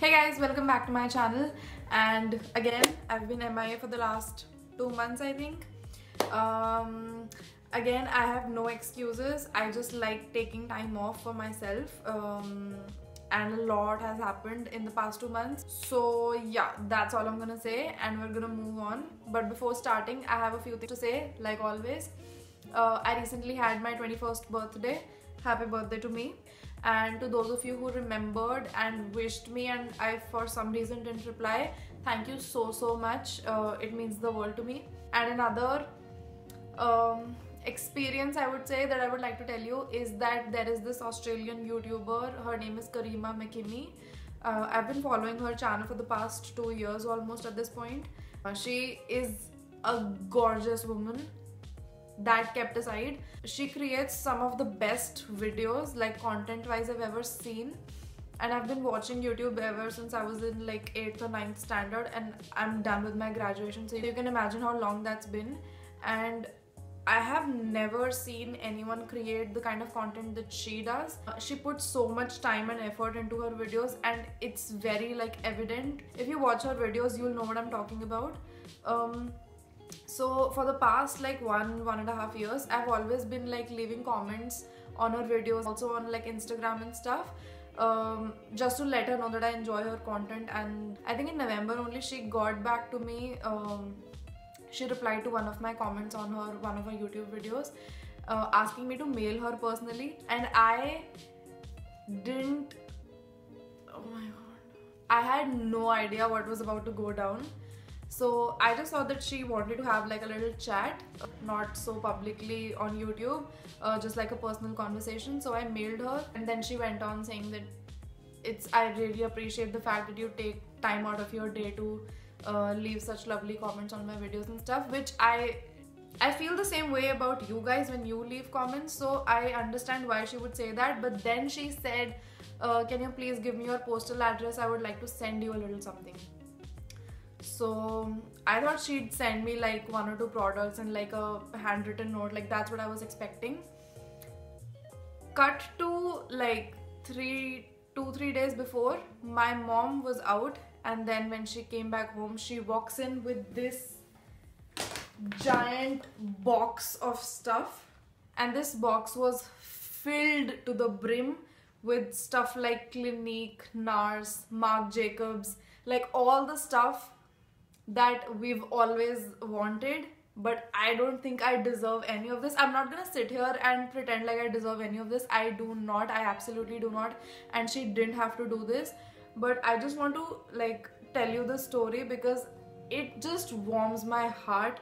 Hey guys, welcome back to my channel. And again, I've been MIA for the last 2 months, I think. Again, I have no excuses. I just like taking time off for myself. And a lot has happened in the past 2 months. So yeah, that's all I'm gonna say, and we're gonna move on. But before starting, I have a few things to say, like always. I recently had my 21st birthday. Happy birthday to me. And to those of you who remembered and wished me and I for some reason didn't reply, thank you so much. It means the world to me. And another experience I would say that I would like to tell you is that there is this Australian YouTuber. Her name is Karima. I've been following her channel for the past 2 years almost at this point. She is a gorgeous woman. That kept aside, she creates some of the best videos, like content wise, I've ever seen. And I've been watching YouTube ever since I was in like 8th or 9th standard, and I'm done with my graduation, so you can imagine how long that's been. And I have never seen anyone create the kind of content that she does. She puts so much time and effort into her videos, and it's very like evident. If you watch her videos, you'll know what I'm talking about. So for the past like 1.5 years, I've always been like leaving comments on her videos, also on like Instagram and stuff, just to let her know that I enjoy her content. And I think in November only she got back to me. She replied to one of my comments on one of her YouTube videos, asking me to mail her personally, and I didn't. Oh my god! I had no idea what was about to go down. So I just thought that she wanted to have like a little chat, not so publicly on YouTube, just like a personal conversation. So I mailed her, and then she went on saying that I really appreciate the fact that you take time out of your day to leave such lovely comments on my videos and stuff, which I feel the same way about you guys when you leave comments. So I understand why she would say that. But then she said, can you please give me your postal address? I would like to send you a little something. So I thought she'd send me like 1 or 2 products and like a handwritten note, like that's what I was expecting. Cut to like 2-3 days before, my mom was out, and then when she came back home, she walks in with this giant box of stuff, and this box was filled to the brim with stuff like Clinique, NARS, Marc Jacobs, like all the stuff that we've always wanted. But I don't think I deserve any of this. I'm not gonna sit here and pretend like I deserve any of this. I do not. I absolutely do not. And she didn't have to do this. But I just want to like tell you the story because it just warms my heart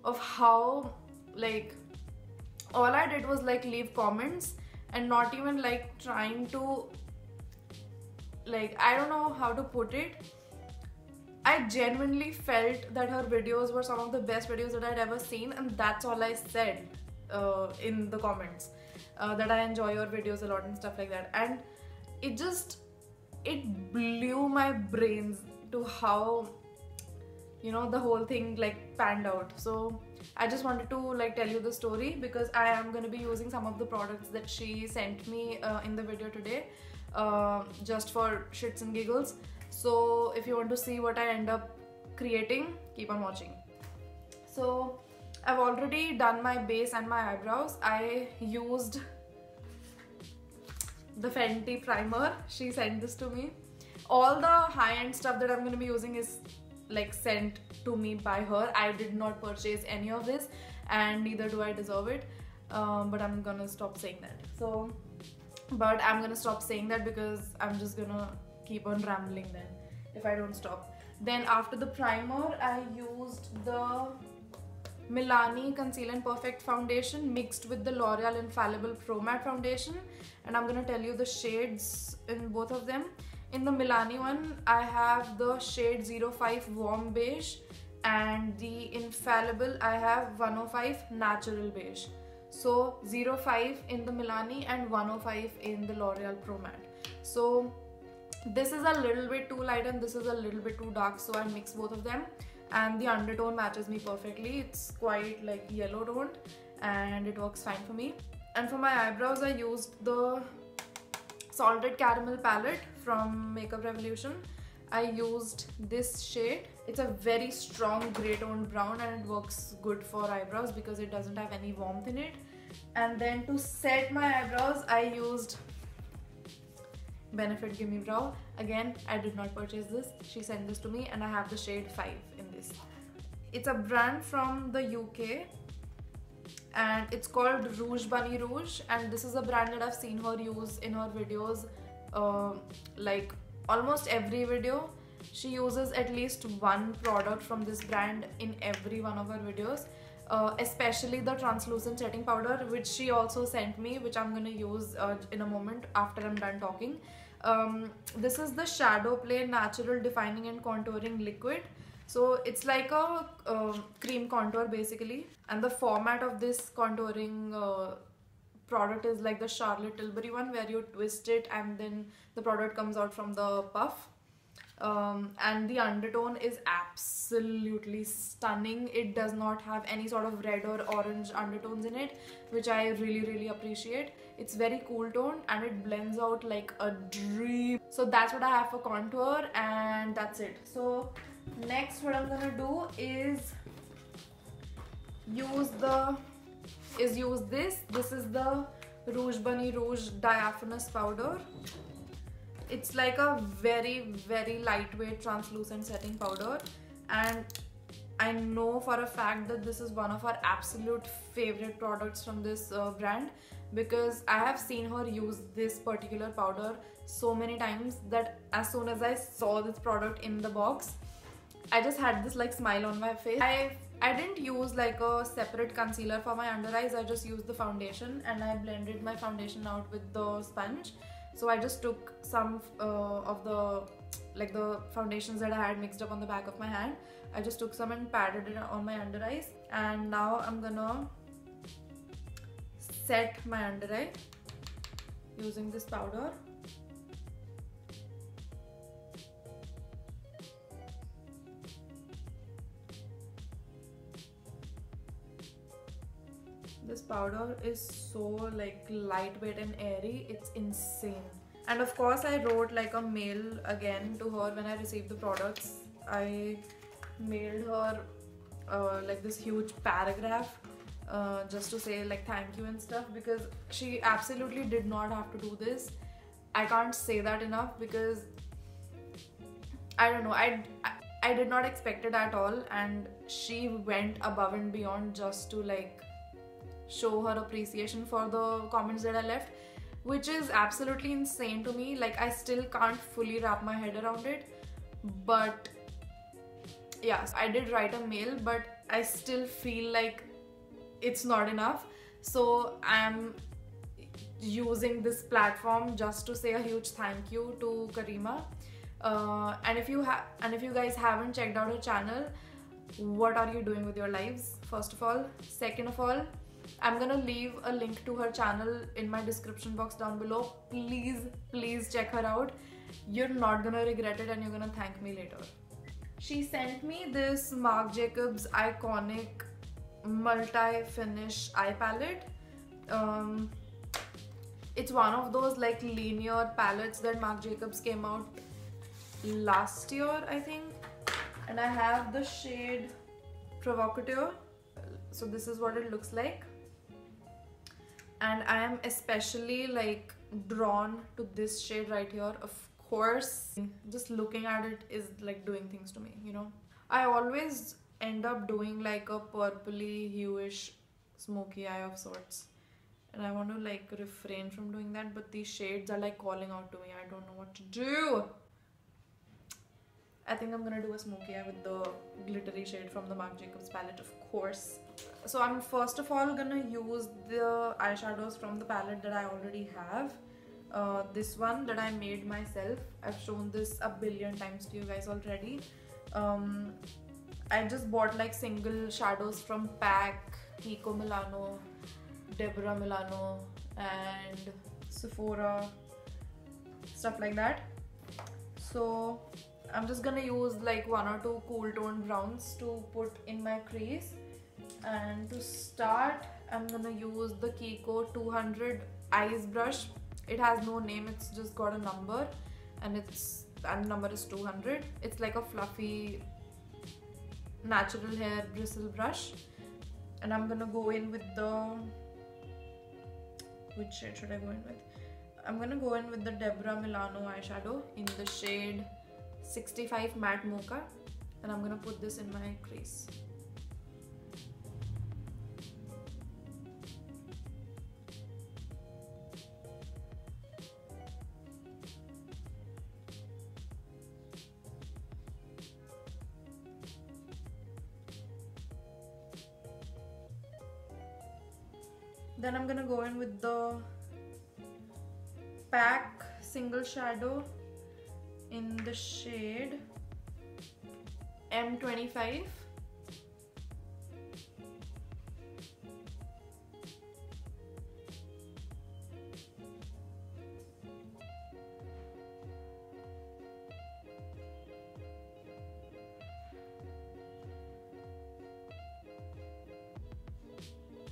of how like all I did was like leave comments and not even like trying to, like, I don't know how to put it. I genuinely felt that her videos were some of the best videos that I'd ever seen, and that's all I said in the comments, that I enjoy your videos a lot and stuff like that. And it blew my brains to how, you know, the whole thing like panned out. So I just wanted to like tell you the story because I am going to be using some of the products that she sent me in the video today, just for shits and giggles. So if you want to see what I end up creating, keep on watching. So I've already done my base and my eyebrows. I used the Fenty primer. She sent this to me. All the high-end stuff that I'm going to be using is like sent to me by her. I did not purchase any of this, and neither do I deserve it. But I'm gonna stop saying that. But I'm gonna stop saying that because I'm just gonna keep on rambling then if I don't stop. Then after the primer, I used the Milani Conceal and Perfect foundation mixed with the L'Oreal Infallible Pro Matte foundation, and I'm gonna tell you the shades in both of them. In the Milani one, I have the shade 05 Warm Beige, and the Infallible I have 105 Natural Beige. So 05 in the Milani and 105 in the L'Oreal Pro Matte. So this is a little bit too light and this is a little bit too dark, so I mix both of them, and the undertone matches me perfectly. It's quite like yellow toned and it works fine for me. And for my eyebrows, I used the salted caramel palette from Makeup Revolution. I used this shade. It's a very strong grey toned brown and it works good for eyebrows because it doesn't have any warmth in it. And then to set my eyebrows, I used Benefit Gimme Brow. Again, I did not purchase this. She sent this to me and I have the shade 5 in this. It's a brand from the UK and it's called Rouge Bunny Rouge, and this is a brand that I've seen her use in her videos, like almost every video. She uses at least one product from this brand in every one of her videos, especially the translucent setting powder, which she also sent me, which I'm gonna use in a moment after I'm done talking. This is the Shadow Play Natural Defining and Contouring Liquid. So it's like a cream contour basically, and the format of this contouring product is like the Charlotte Tilbury one, where you twist it and then the product comes out from the puff. And the undertone is absolutely stunning. It does not have any sort of red or orange undertones in it, which I really appreciate. It's very cool toned and it blends out like a dream. So that's what I have for contour, and that's it. So next what I'm gonna do is use this. This is the Rouge Bunny Rouge Diaphanous Powder. It's like a very lightweight translucent setting powder, and I know for a fact that this is one of our absolute favorite products from this brand, because I have seen her use this particular powder so many times that as soon as I saw this product in the box, I just had this like smile on my face. I didn't use like a separate concealer for my under eyes. I just used the foundation and I blended my foundation out with the sponge. So I just took some of the foundations that I had mixed up on the back of my hand. I just took some and patted it on my under eyes, and now I'm gonna set my under eye using this powder. This powder is so like lightweight and airy, it's insane. And of course I wrote like a mail again to her when I received the products. I mailed her like this huge paragraph just to say like thank you and stuff, because she absolutely did not have to do this. I can't say that enough, because I don't know, I did not expect it at all, and she went above and beyond just to like show her appreciation for the comments that I left, which is absolutely insane to me. Like I still can't fully wrap my head around it, but yeah, I did write a mail, but I still feel like it's not enough. So I'm using this platform just to say a huge thank you to Karima. And if you guys haven't checked out her channel, what are you doing with your lives, first of all? Second of all, I'm gonna leave a link to her channel in my description box down below. Please check her out. You're not gonna regret it and you're gonna thank me later. She sent me this Marc Jacobs iconic multi-finish eye palette. It's one of those like linear palettes that Marc Jacobs came out last year, I think. And I have the shade Provocateur. So this is what it looks like. And I am especially like drawn to this shade right here. Of course, just looking at it is like doing things to me, you know. I always end up doing like a purpley hueish smoky eye of sorts, and I want to like refrain from doing that, but these shades are like calling out to me. I don't know what to do. I think I'm gonna do a smoky eye with the glittery shade from the Marc Jacobs palette, of course. So I'm first of all gonna use the eyeshadows from the palette that I already have. This one that I made myself. I've shown this a billion times to you guys already. I just bought like single shadows from PAC, Kiko Milano, Deborah Milano and Sephora, stuff like that. So I'm just gonna use like one or two cool toned browns to put in my crease. And to start, I'm gonna use the Kiko 200 Eyes brush. It has no name, it's just got a number, and the number is 200. It's like a fluffy natural hair bristle brush, and I'm gonna go in with which shade should I go in with? I'm gonna go in with the Deborah Milano eyeshadow in the shade 65 Matte Mocha, and I'm gonna put this in my crease. Then I'm gonna go in with the Pack Single Shadow in the shade M25.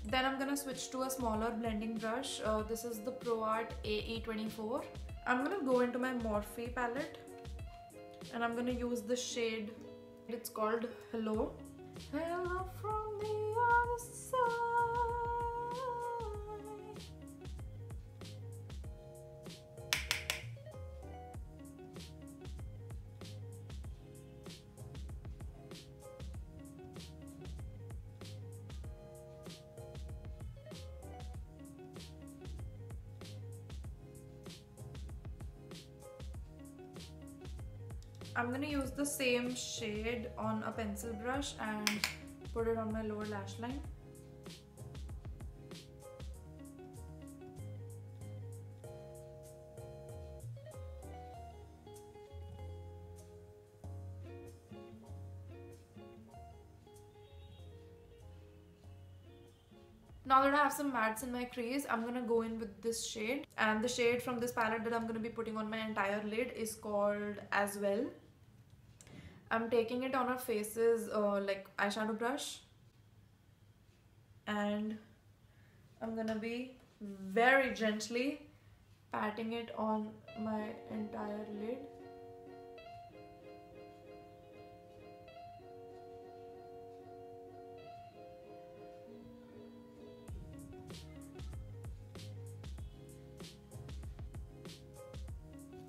Then I'm gonna switch to a smaller blending brush. This is the ProArt AE24. I'm gonna go into my Morphe palette, and I'm gonna use the shade. It's called Hello. Hello from the other side. I'm gonna use the same shade on a pencil brush and put it on my lower lash line. Now that I have some mattes in my crease, I'm gonna go in with this shade, and the shade from this palette that I'm gonna be putting on my entire lid is called As Well. I'm taking it on our faces like eyeshadow brush, and I'm gonna be very gently patting it on my entire lid.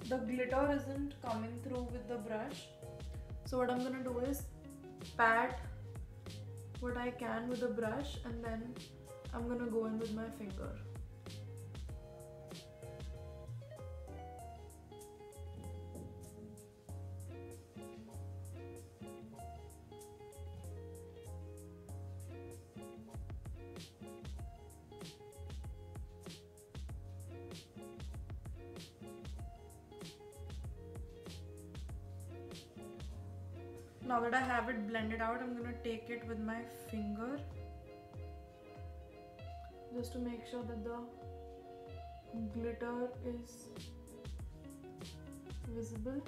The glitter isn't coming through with the brush, so what I'm gonna do is pat what I can with the brush, and then I'm gonna go in with my finger. Now that I have it blended out, I'm gonna take it with my finger just to make sure that the glitter is visible.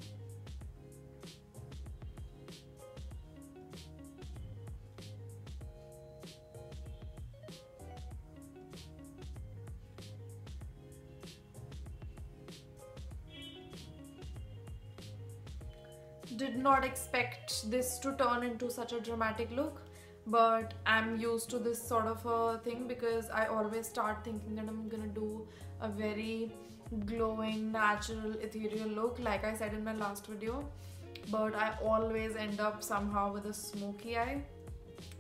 Did not expect this to turn into such a dramatic look, but I'm used to this sort of a thing because I always start thinking that I'm gonna do a very glowing, natural, ethereal look, like I said in my last video, but I always end up somehow with a smoky eye.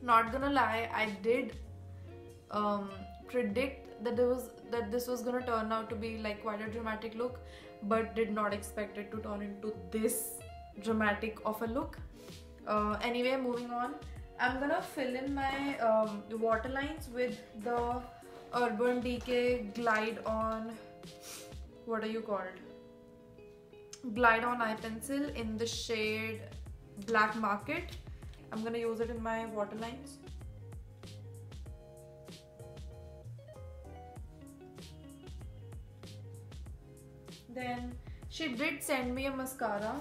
Not gonna lie, I did predict that this was gonna turn out to be like quite a dramatic look, but did not expect it to turn into this dramatic of a look. Anyway, moving on, I'm gonna fill in my waterlines with the Urban Decay Glide On, what are you called? Glide On eye pencil in the shade Black Market. I'm gonna use it in my waterlines. Then she did send me a mascara,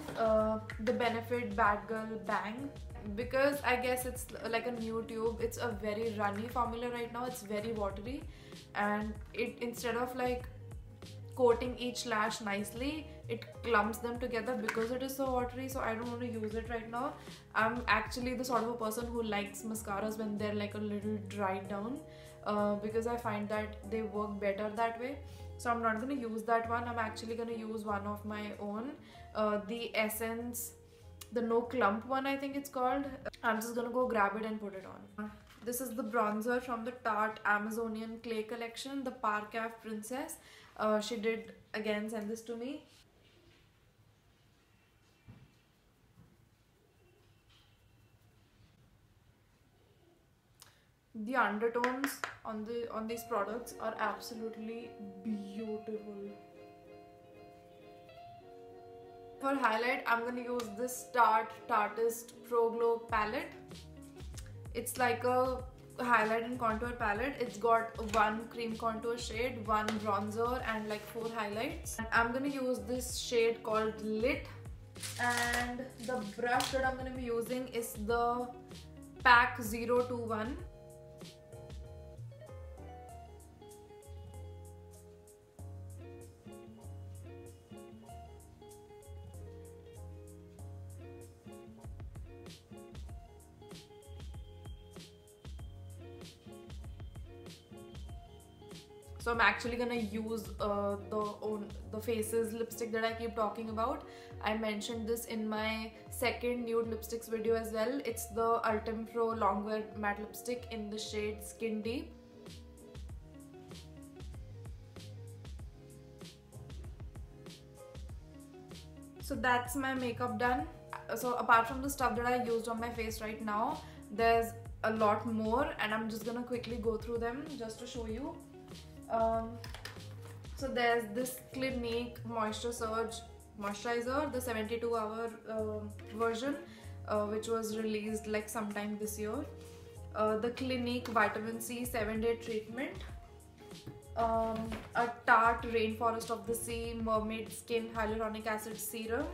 the Benefit Bad Girl Bang, because I guess it's like a new tube. It's a very runny formula right now. It's very watery, and it, instead of like coating each lash nicely. It clumps them together because it is so watery, so I don't want to use it right now. I'm actually the sort of a person who likes mascaras when they're like a little dried down, because I find that they work better that way. So I'm not going to use that one. I'm actually going to use one of my own, the Essence, the No Clump one, I think it's called. I'm just going to go grab it and put it on. This is the bronzer from the Tarte Amazonian Clay collection, the Parcave Princess. She did again send this to me. The undertones on these products are absolutely beautiful. For highlight, I'm going to use this Tarteist Pro Glow palette. It's like a highlight and contour palette. It's got one cream contour shade, one bronzer, and like 4 highlights. And I'm going to use this shade called Lit. And the brush that I'm going to be using is the Pack 021. So I'm actually gonna use the Faces lipstick that I keep talking about. I mentioned this in my second nude lipsticks video as well. It's the Ultim Pro Longwear matte lipstick in the shade Skin Deep. So that's my makeup done. So apart from the stuff that I used on my face right now, there's a lot more, and I'm just gonna quickly go through them just to show you. So there's this Clinique Moisture Surge moisturizer, the 72-hour version, which was released like sometime this year. The Clinique Vitamin C 7-day treatment. A Tarte Rainforest of the Sea Mermaid Skin Hyaluronic Acid Serum.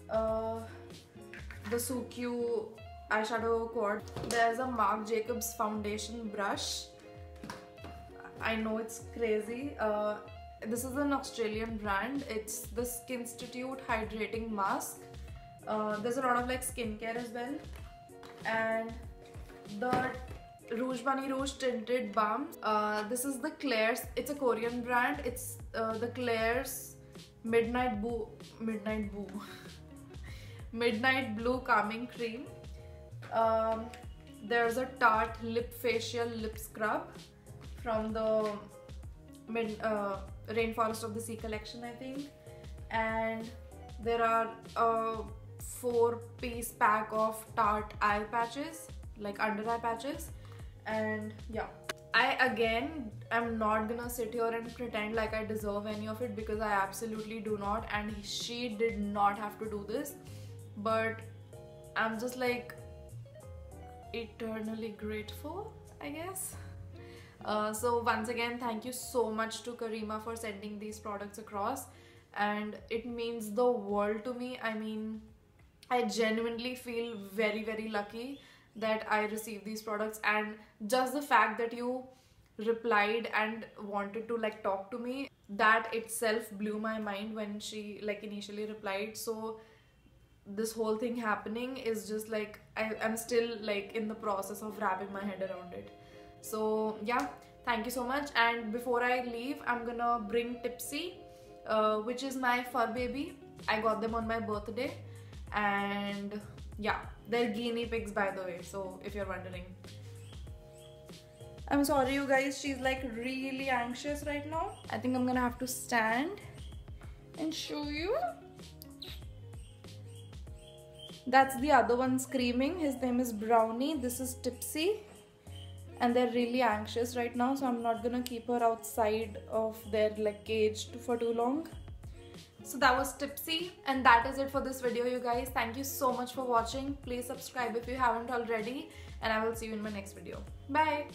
The Suikyu eyeshadow quad. There's a Marc Jacobs foundation brush. I know it's crazy. This is an Australian brand. It's the Skinstitute Hydrating Mask. There's a lot of like skincare as well. And the Rouge Bunny Rouge Tinted Balm. This is the Claire's. It's a Korean brand. It's the Claire's Midnight Blue Calming Cream. There's a Tarte Lip Facial Lip Scrub from the Rainforest of the Sea collection, I think. And there are a 4-piece pack of Tarte eye patches, like under eye patches. And yeah, I again am not gonna sit here and pretend like I deserve any of it, because I absolutely do not, and she did not have to do this. But I'm just like eternally grateful, I guess. So once again, thank you so much to Karima for sending these products across, and it means the world to me. I mean, I genuinely feel very, very lucky that I received these products, and just the fact that you replied and wanted to like talk to me, that itself blew my mind when she like initially replied. So this whole thing happening is just like I'm still like in the process of wrapping my head around it. So yeah, thank you so much. And before I leave, I'm gonna bring Tipsy, which is my fur baby. I got them on my birthday, and yeah, they're guinea pigs, by the way, so if you're wondering. I'm sorry you guys, she's like really anxious right now. I think I'm gonna have to stand and show you. That's the other one screaming. His name is Brownie. This is Tipsy. And they're really anxious right now, so I'm not gonna keep her outside of their like cage for too long. So that was Tipsy, and that is it for this video, you guys. Thank you so much for watching. Please subscribe if you haven't already, and I will see you in my next video. Bye.